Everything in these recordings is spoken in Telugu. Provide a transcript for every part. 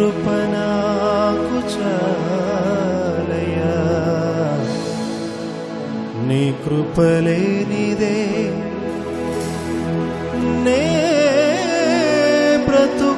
కృప నాకు చాలయ్యా, నీ కృప లేనిదే నే బ్రతుకలేనయ్యా.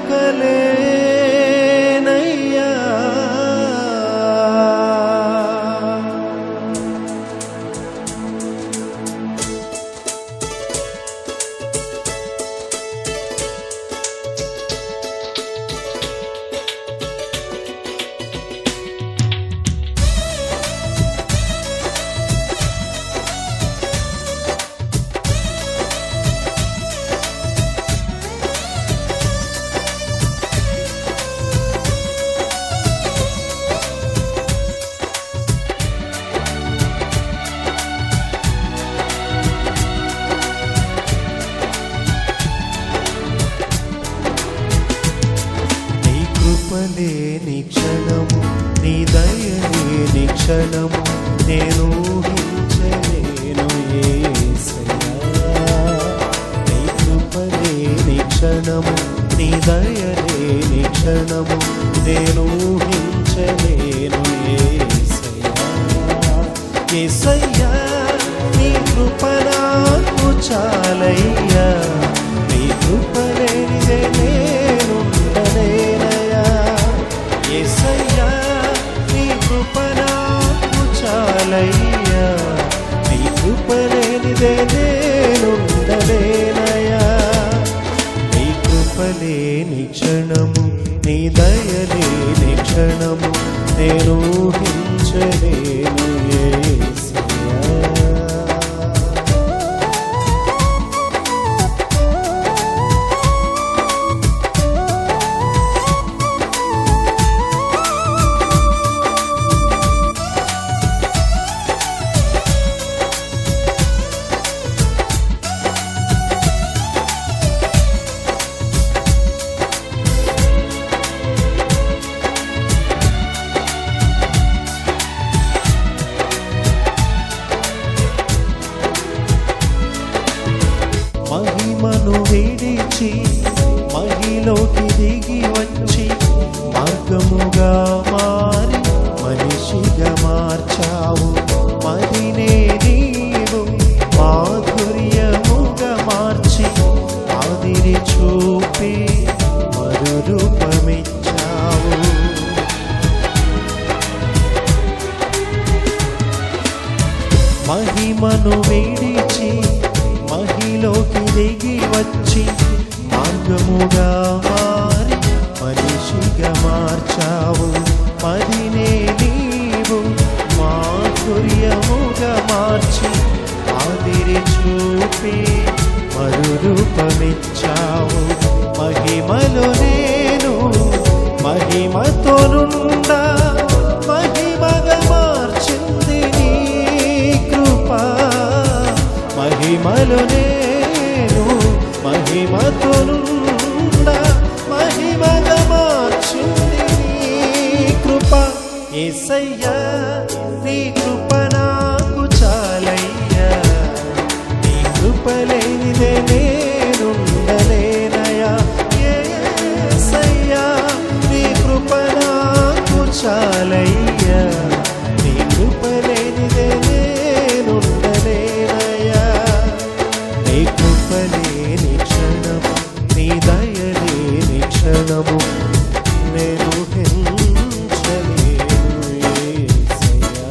లేని క్షణము, నీ దయలేని క్షణము నేను ఊహించలేను యేసయ్యా. నీ కృప లేని క్షణము, నీ దయలేని క్షణము నేను ఊహించలేను యేసయ్యా. యేసయ్యా నీ కృప నాకు చాలయ్యా, నీ కృప లేనిదే నేనుండలేనయ్యా. యేసయ్యా నీ కృప నాకు చాలయ్యా, నీ కృప లేనిదే నేనుండలేనయ్యా. నీ కృప లేని క్షణము, నీ దయ లేని క్షణము నేను ఊహించలేను యేసయ్యా. మహిమను విడిచి మహిలోకి దిగి వచ్చి మార్గముగా మారి మనిషిగా మార్చావు. మదినే నీవు మాధుర్యముగా మార్చి ఆదిరి చూపి మరురూపమిచ్చావు. మహిమను విడిచి మహిలోకి దిగి వచ్చి మార్గముగా మారి మనిషిగా మార్చావు. మదినే నీవు మాధుర్యముగా మార్చి ఆదిరి చూపి మరురూపమిచ్చావు. మహిమలో నేను మహిమతో నుండా మహిమగా మార్చింది నీ కృప. మహిమలో నేను మహిమతో నుండా మహిమగా మార్చింది నీ కృప. యేసయ్యా నీ కృప నాకు చాలయ్యా, నీ కృప లేనిదే నేనుండలేనయ్యా. యేసయ్యా నీ కృప నాకు చాలయ్యా, నీ కృప లేనిదే నేనుండలేనయ్యా. నీ కృప లేని క్షణము, నీ దయ లేని క్షణము నేను ఊహించలేను యేసయ్యా.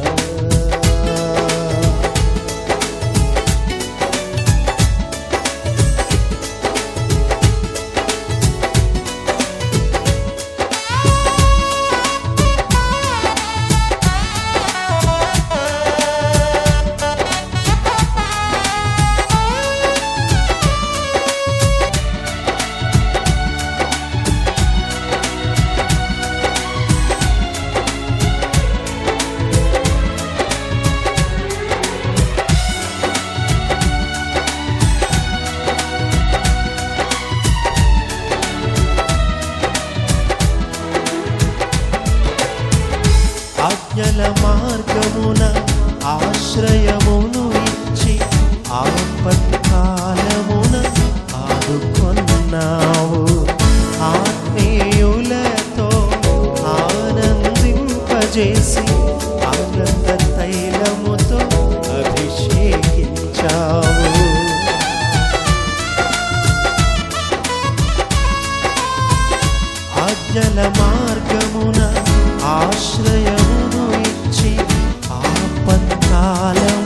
ఆజ్ఞల మార్గమున ఆశ్రయమును ఇచ్చి ఆపత్కాలమున ఆదుకొన్నావు. ఆత్మీయులతో చేసి ఆనంద తైలముతో అభిషేకించావు. ఆజ్ఞల మార్గమున ఆశ్రయమును ఇచ్చి ఆపత్కాలమున